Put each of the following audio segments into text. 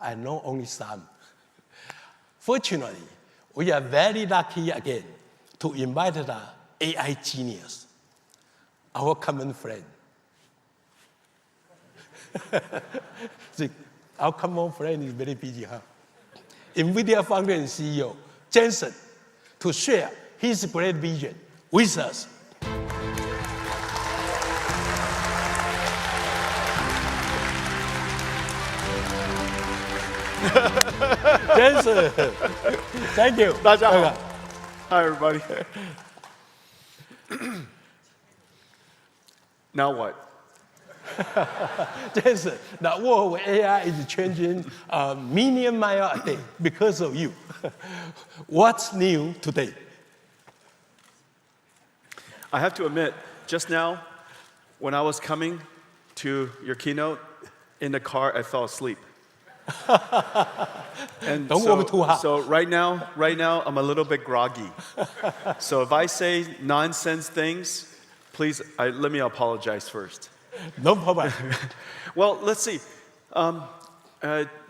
I know only some. Fortunately, we are very lucky again to invite the AI genius, our common friend. See, our common friend is very busy, huh? NVIDIA founder and CEO, Jensen, to share his great vision with us. Jensen, thank you. 大家好。Hi, everybody. Now what? Jensen, the world of AI is changing a million miles a day because of you. What's new today? I have to admit, just now, when I was coming to your keynote, in the car, I fell asleep. And Don't work too hard. So right now, I'm a little bit groggy. So if I say nonsense things, please, let me apologize first. No problem. Well, let's see.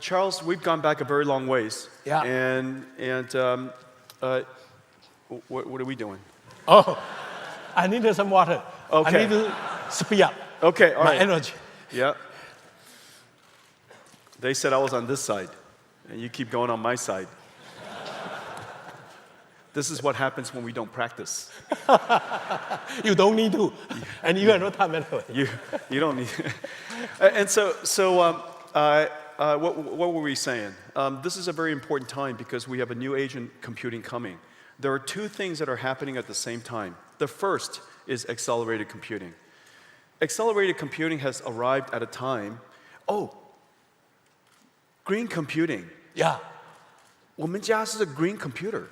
Charles, we've gone back a very long ways. Yeah. And what are we doing? Oh, I need some water. Okay. I need to speed up Okay, all my right. energy. Yeah. They said I was on this side, and you keep going on my side. This is what happens when we don't practice. You don't need to, and you are not time anyway. You don't need. And what were we saying? This is a very important time because we have a new age in computing coming. There are two things that are happening at the same time. The first is accelerated computing. Accelerated computing has arrived at a time. Oh, green computing. Yeah, 我们家是 green computer.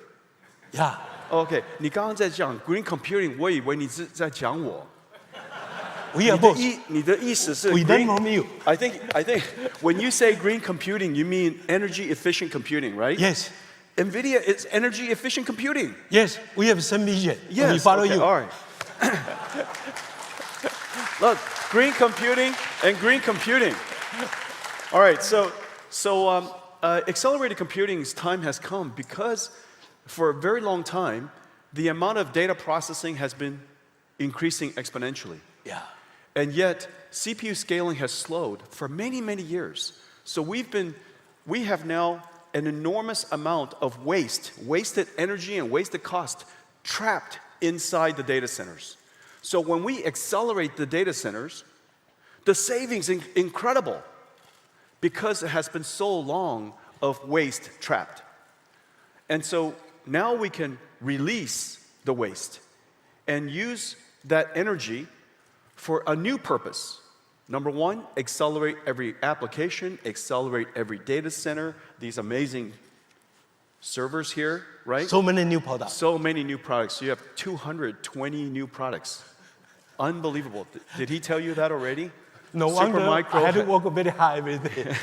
yeah. OK， 你刚刚在讲 green computing， 我以为你是在讲我。We are both. 你的意思是 We green, learn from you. I think when you say green computing, you mean energy efficient computing, right? Yes, NVIDIA is energy efficient computing. yes. We have some vision. Yes, We follow okay, you. All right. Look, green computing and green computing. All right, so accelerated computing's time has come because for a very long time, the amount of data processing has been increasing exponentially. Yeah. And yet, CPU scaling has slowed for many, many years. So we have now an enormous amount of wasted energy and wasted cost trapped inside the data centers. So when we accelerate the data centers, the savings is incredible because it has been so long of waste trapped. And so now we can release the waste and use that energy for a new purpose. Number one, accelerate every application, accelerate every data center, these amazing servers here, right? So many new products. So many new products. You have 220 new products. Unbelievable. Did he tell you that already? No wonder Supermicro I had to work very hard every day.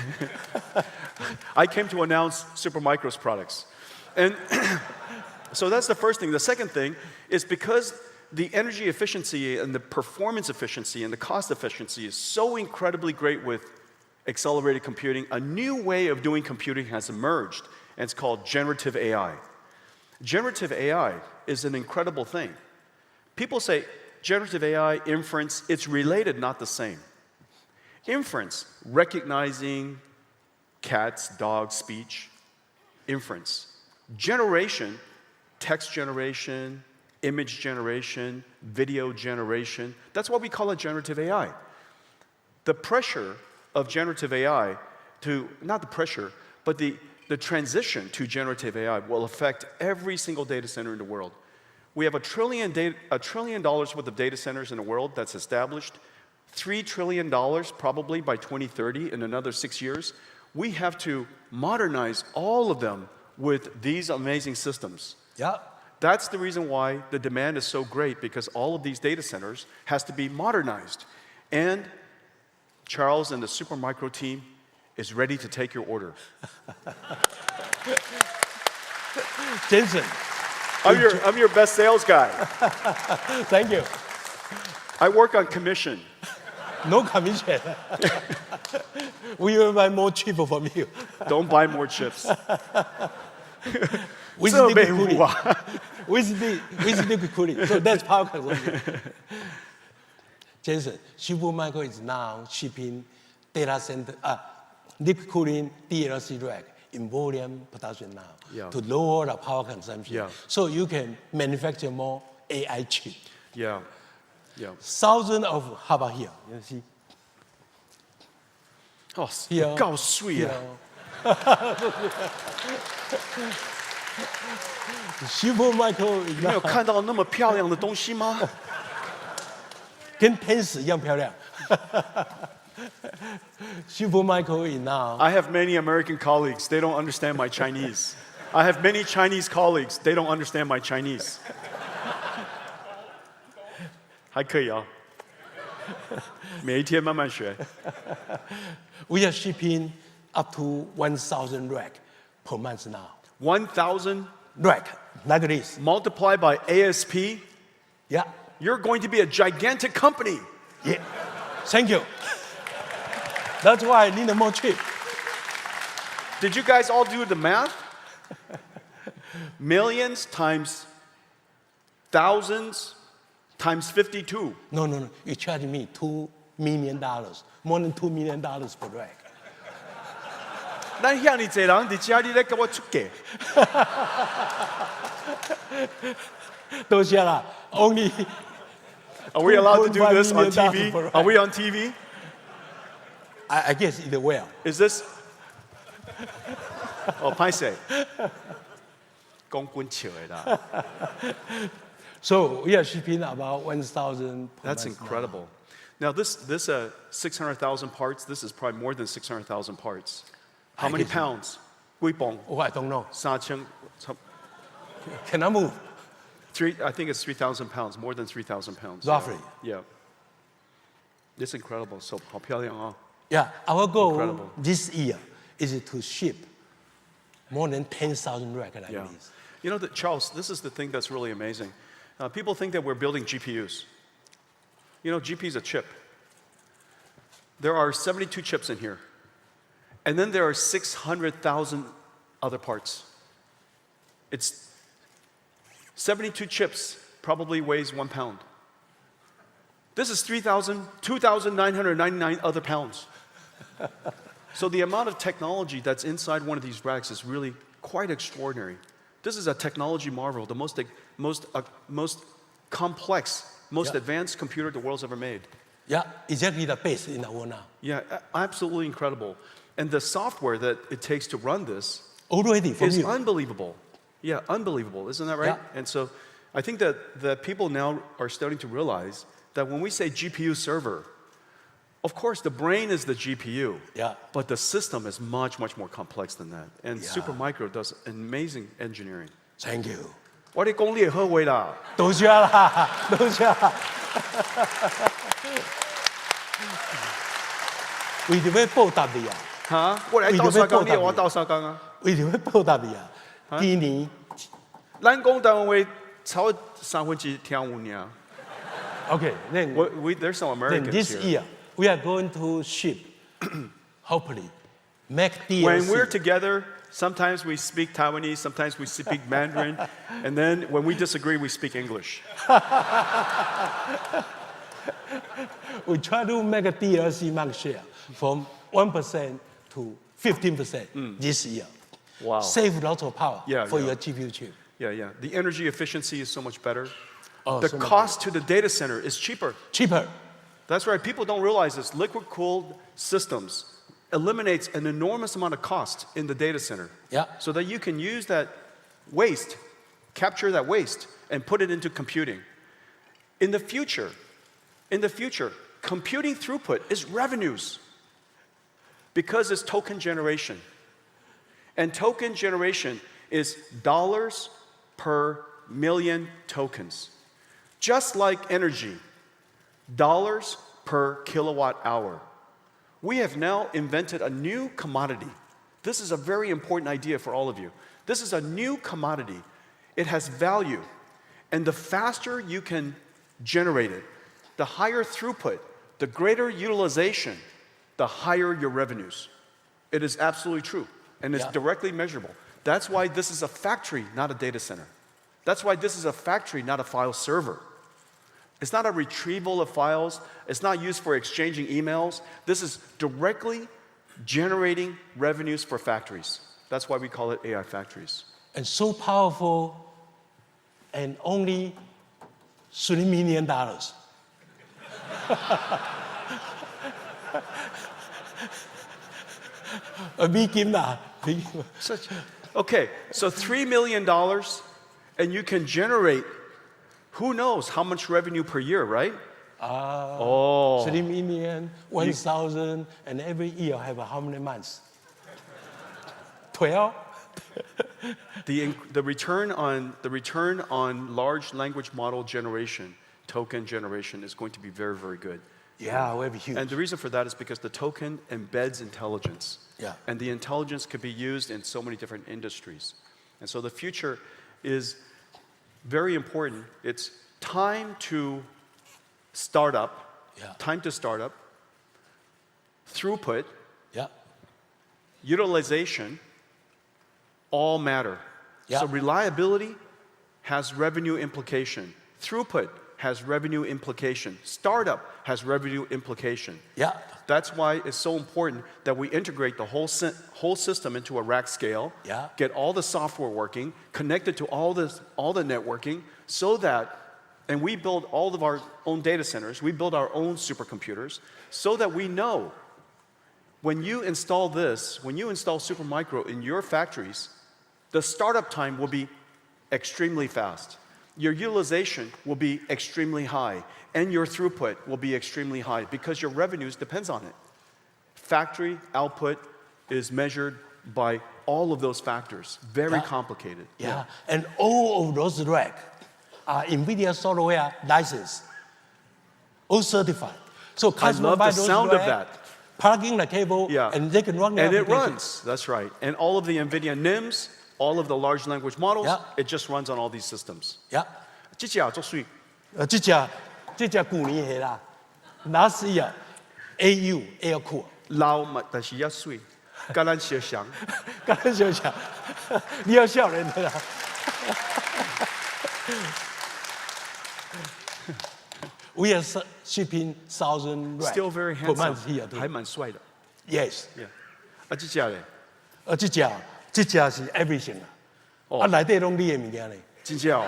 I came to announce Supermicro's products. And so that's the first thing. The second thing is because the energy efficiency and the performance efficiency and the cost efficiency is so incredibly great with accelerated computing, a new way of doing computing has emerged, and it's called generative AI. Generative AI is an incredible thing. People say generative AI, inference, it's related, not the same. Inference, recognizing cats, dogs, speech, inference. Generation, text generation, image generation, video generation. That's why we call it generative AI. The pressure of generative AI not the pressure, but the transition to generative AI will affect every single data center in the world. We have $1 trillion worth of data centers in the world that's established, $3 trillion probably by 2030 in another 6 years. We have to modernize all of them with these amazing systems. Yeah. That's the reason why the demand is so great, because all of these data centers has to be modernized. And Charles and the Supermicro team is ready to take your order. Jensen. I'm your best sales guy. Thank you. I work on commission. No commission. We will buy more chip from you. Don't buy more chips. With 这 liquid 没 cooling. 有啊 With liquid cooling. So that's power consumption. Jensen, Supermicro is now shipping data center, liquid cooling DLC rack in volume production now Yeah. to lower the power consumption. Yeah. So you can manufacture more AI chip. Yeah. Yeah. Thousands of, how about here? You see? 哦， Here. 够水啊！ Supermicro is 你没有 now 看到那么漂亮的东西吗？跟天使一样漂亮。Supermicro is now I have many American colleagues. They don't understand my Chinese. I have many Chinese colleagues. They don't understand my Chinese. 还可以啊，每一天慢慢学。 we are shipping up to 1,000 rack per month now. 1,000 Rack like this. multiplied by ASP. Yeah. You're going to be a gigantic company. Yeah. Thank you. That's why I need more chip. Did you guys all do the math? Millions times thousands times 52. No. You charge me $2 million, more than $2 million per rack. 咱遐尼侪人伫家里咧，给我出价。多谢啦。Only Are we allowed to do this on $2.5 million TV? per Are we on TV? I guess it will. Is this? 哦，歹势，讲滚笑的啦。 So we are shipping about 1,000 per That's month now. incredible. Now this 600,000 parts. This is probably more than 600,000 parts. How I many guess- pounds? 几磅？ Oh, I don't know. 3000， Can I move? I think it's 3,000 pounds. More than 3,000 pounds. Roughly. Yeah. It's incredible. So 好漂亮啊。 Yeah, our goal Incredible. this year is to ship more than 10,000 rack like Yeah. this. You know, Charles, this is the thing that's really amazing. People think that we're building GPUs. You know, GPU is a chip. There are 72 chips in here. And then there are 600,000 other parts. It's 72 chips, probably weighs 1 pound. This is 2,999 other pounds. So the amount of technology that's inside one of these racks is really quite extraordinary. This is a technology marvel, the most complex, most Yeah. advanced computer the world's ever made. Yeah, exactly the base in the world now. Yeah, absolutely incredible. And the software that it takes to run this Already from is you. unbelievable. Yeah, unbelievable. Isn't that right? Yeah. And so I think that people now are starting to realize that when we say GPU server, of course, the brain is the GPU. Yeah. But the system is much, much more complex than that. And Yeah. Supermicro does amazing engineering. Thank you. 我哋講你係好偉啦，多謝啦，多謝啦。為點樣報答你啊？嚇！我嚟鬥沙鋼，你又我鬥沙鋼啊！為點樣報答你啊？今年咱講單位超3分之聽有爾。 Okay, then There's some then Americans this here. year we are going to ship, hopefully, make DLC. When we're together, sometimes we speak Taiwanese, sometimes we speak Mandarin, and then when we disagree, we speak English. We try to make a DLC market share from 1% to 15% this year. Wow. Save lots of power Yeah, for yeah. your GPU chip. Yeah. The energy efficiency is so much better. Oh, The so much cost to the data center is cheaper. Cheaper. That's right. People don't realize this. Liquid-cooled systems eliminates an enormous amount of cost in the data center. Yeah. So that you can use that waste, capture that waste, and put it into computing. In the future, computing throughput is revenues because it's token generation. And token generation is dollars per million tokens. Just like energy, dollars per kilowatt hour. We have now invented a new commodity. This is a very important idea for all of you. This is a new commodity. It has value. And the faster you can generate it, the higher throughput, the greater utilization, the higher your revenues. It is absolutely true, and it's directly measurable. That's why this is a factory, not a data center. That's why this is a factory, not a file server. It's not a retrieval of files. It's not used for exchanging emails. This is directly generating revenues for factories. That's why we call it AI factories. And so powerful, and only $3 million. A big game now. Okay, so $3 million, and you can generate, who knows how much revenue per year, right? 3 million, 1,000, and every year have how many months? 12? The return on large language model generation, token generation, is going to be very, very good. Yeah, very huge. And the reason for that is because the token embeds intelligence. Yeah. And the intelligence could be used in so many different industries. And so the future is very important. It's time to start up, throughput, utilization, all matter. So reliability has revenue implication. Throughput has revenue implication. Startup has revenue implication. That's why it's so important that we integrate the whole system into a rack scale, get all the software working, connect it to all the networking, so that, and we build all of our own data centers, we build our own supercomputers, so that we know when you install this, when you install Supermicro in your factories, the startup time will be extremely fast. Your utilization will be extremely high, and your throughput will be extremely high because your revenues depends on it. Factory output is measured by all of those factors. Very complicated. And all of those racks are NVIDIA software licensed, all certified. So I love the sound of that. Plug in the cable, and they can run the And it application. runs, that's right. And all of the NVIDIA NIMs, all of the large language models, it just runs on all these systems. 这只做水，这只旧年下啦，last year AU air cool， 老嘛，但是也水，跟咱小翔，跟咱小翔，你要笑人的啦。We are shipping 1,000 racks still very per month handsome， here too. 还蛮帅的。 Yes. 这只嘞，这只是 everything 啊，内底拢你的物件嘞。真正哦。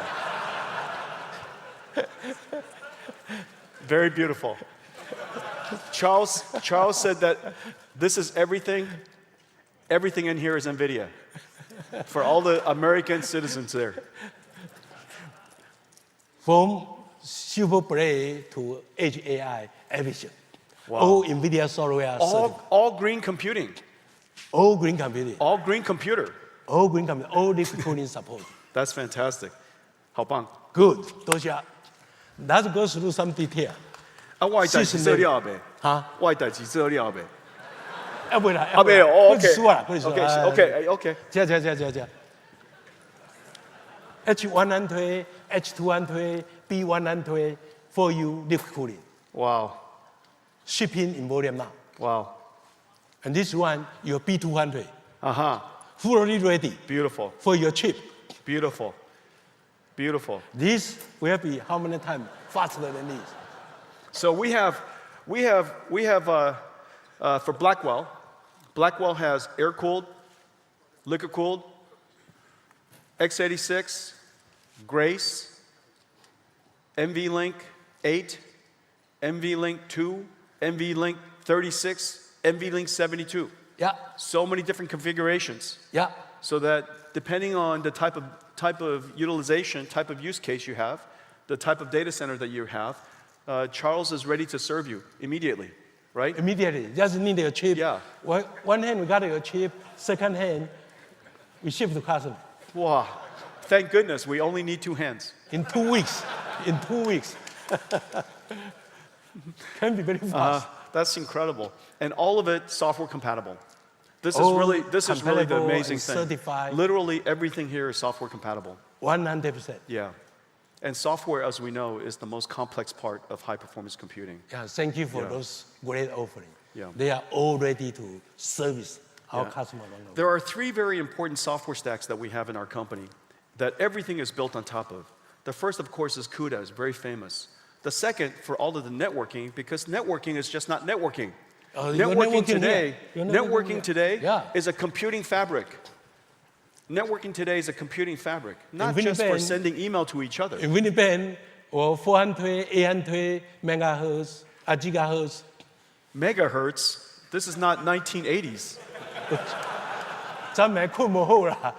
Very beautiful. Charles said that this is everything. Everything in here is NVIDIA. For all the American citizens there. From Super Play to Edge AI, everything. All NVIDIA software. All green computing. All green computing. All green computer. All green computing. All liquid cooling support. That's fantastic. 好棒。Good. 多谢。Let's go through some detail. 我的代志做了呗。我的代志做了呗。不啦，没有。OK。OK。这。H100, H200, B100 for you liquid cooling. Wow. Shipping in volume now. Wow. And this one, your B200. Fully ready. Beautiful. For your chip. Beautiful. This will be how many times faster than this? So we have for Blackwell. Blackwell has air-cooled, liquid-cooled, x86, Grace, NVLink 8, NVLink 2, NVLink 36, NVLink 72. So many different configurations. So that depending on the type of utilization, type of use case you have, the type of data center that you have, Charles is ready to serve you immediately, right? Immediately, just need a chip. One hand we got your chip, second hand we ship to customer. Wow, thank goodness we only need 2 hands. In 2 weeks. Can be very fast. That's incredible, and all of it software compatible. This is really the amazing thing. Certified. Literally everything here is software compatible. 100%. Yeah. And software, as we know, is the most complex part of high-performance computing. Yeah, thank you for those great offerings. Yeah. They are all ready to service our customers. There are 3 very important software stacks that we have in our company that everything is built on top of. The first, of course, is CUDA, it's very famous. The second, for all of the networking, because networking is just not networking. Networking today is a computing fabric. Networking today is a computing fabric, not just for sending email to each other. In Winnipeg, 400, 800 megahertz, gigahertz. Megahertz? This is not 1980s. 真係困冇好啦。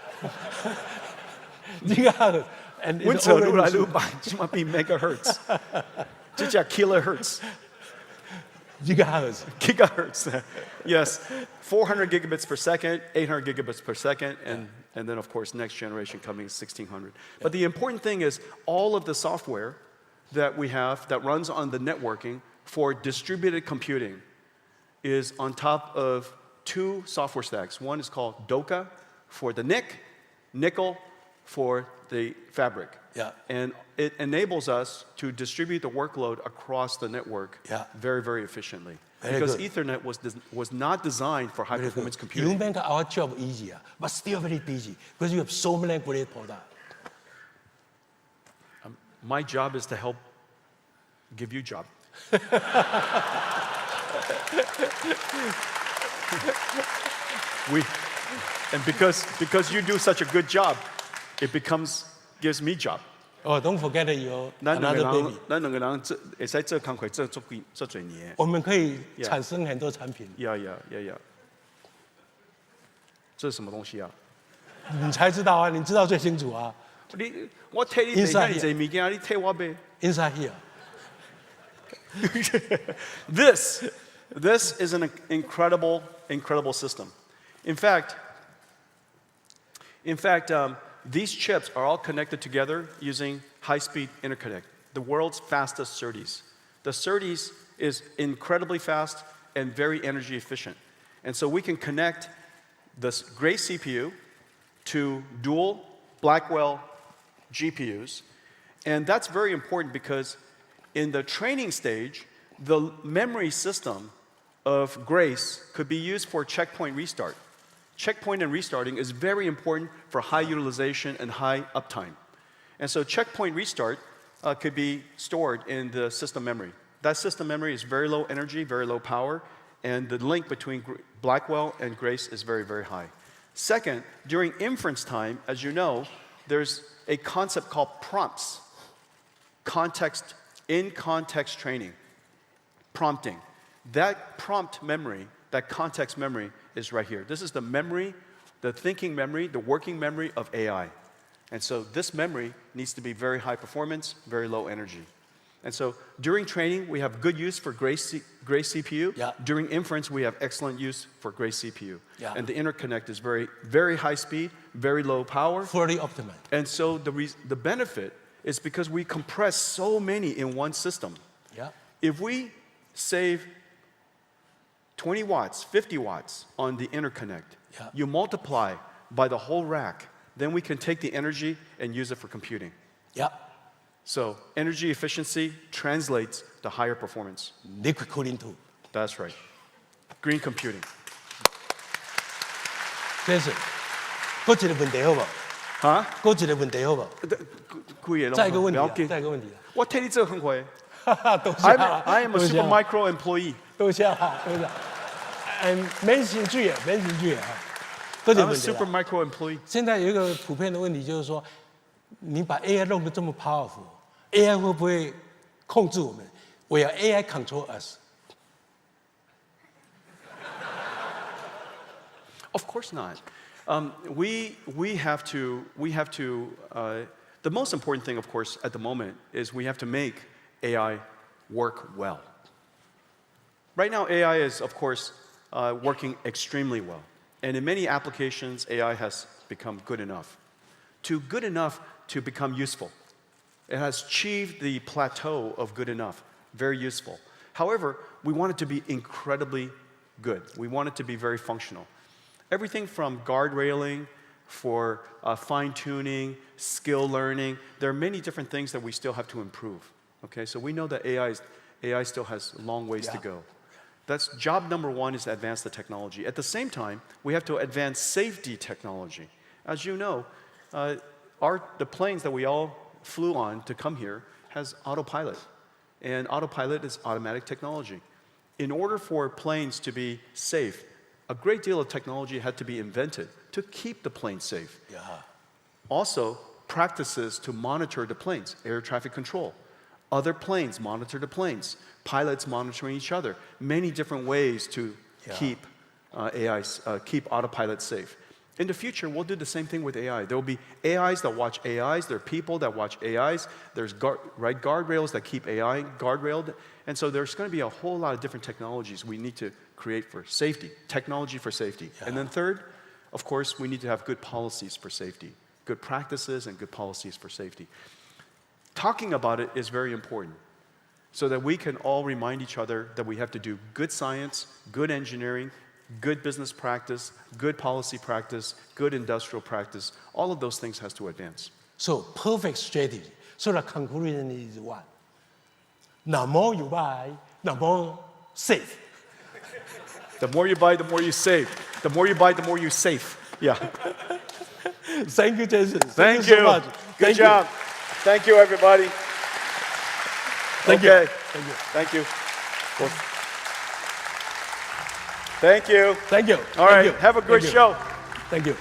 gigahertz. And it's 溫潮路來 already 路版，起碼變 megahertz， 這叫 kilohertz。 gigahertz. Gigahertz. Yes, 400 gigabits per second, 800 gigabits per second, and then, of course, next generation coming is 1600. But the important thing is all of the software that we have that runs on the networking for distributed computing is on top of 2 software stacks. One is called DOCA for the NIC, nickel for the fabric. Yeah. And it enables us to distribute the workload across the network very, very efficiently. Because Ethernet was not designed for high-performance computing. You make our job easier, but still very busy because you have so many great products. My job is to help give you job. And because you do such a good job, it gives me job. Oh, don't forget your another baby. 咱两个人会使做工课做多年。我们可以产生很多产品。Yeah. 这是什么东西啊？你才知道啊，你知道最清楚啊。我替你买这物件，你替我买。Inside here. This is an incredible system. In fact, these chips are all connected together using high-speed interconnect, the world's fastest SerDes. The SerDes is incredibly fast and very energy efficient. And so we can connect this Grace CPU to dual Blackwell GPUs. And that's very important because in the training stage, the memory system of Grace could be used for checkpoint restart. Checkpoint and restarting is very important for high utilization and high uptime. And so checkpoint restart could be stored in the system memory. That system memory is very low energy, very low power, and the link between Blackwell and Grace is very, very high. Second, during inference time, as you know, there's a concept called prompts, in-context training, prompting. That prompt memory, that context memory is right here. This is the memory, the thinking memory, the working memory of AI. And so this memory needs to be very high performance, very low energy. And so during training, we have good use for Grace CPU. Yeah. During inference, we have excellent use for Grace CPU. Yeah. And the interconnect is very, very high speed, very low power. Fully optimized. And so the benefit is because we compress so many in one system. Yeah. If we save 20 watts, 50 watts on the interconnect, you multiply by the whole rack, then we can take the energy and use it for computing. Yeah. So energy efficiency translates to higher performance. Liquid cooling too. That's right. Green computing. 先生，还有一个问题好不好？哈？还有一个问题好不好？再一个问题啊，再一个问题啊。我替你做很快。多謝啊。I am a Supermicro employee. 多謝啊，多謝。免興趣啊，免興趣啊。多謝 I'm 問 a 題啦。 Supermicro employee. 現在有一個普遍的問題，就是說，你把 AI 弄得這麼 powerful，AI 會不會控制我們？Will AI control us? Of course not. We have to. The most important thing, of course, at the moment is we have to make AI work well. Right now, AI is, of course, working extremely well. And in many applications, AI has become good enough. Good enough to become useful. It has achieved the plateau of good enough, very useful. However, we want it to be incredibly good. We want it to be very functional. Everything from guardrailing for fine-tuning, skill learning. There are many different things that we still have to improve. Okay, so we know that AI still has long ways to go. That's job number one, is to advance the technology. At the same time, we have to advance safety technology. As you know, the planes that we all flew on to come here has autopilot. And autopilot is automatic technology. In order for planes to be safe, a great deal of technology had to be invented to keep the plane safe. Yeah. Also, practices to monitor the planes, air traffic control. Other planes monitor the planes, pilots monitoring each other. Many different ways to keep keep autopilot safe. In the future, we'll do the same thing with AI. There will be AIs that watch AIs. There are people that watch AIs. There's guardrails that keep AI guardrailed. And so there's going to be a whole lot of different technologies we need to create for safety, technology for safety. Yeah. And then third, of course, we need to have good policies for safety, good practices and good policies for safety. Talking about it is very important so that we can all remind each other that we have to do good science, good engineering, good business practice, good policy practice, good industrial practice. All of those things has to advance. So perfect strategy. So the conclusion is what? The more you buy, the more safe. The more you buy, the more you save. The more you buy, the more you save. Yeah. Thank you, Jason. Thank you you. so much. Good job. Thank you, everybody. Thank okay. you. Thank you. Thank you. Well, thank you. Thank you. All right. Have a great show. Thank you.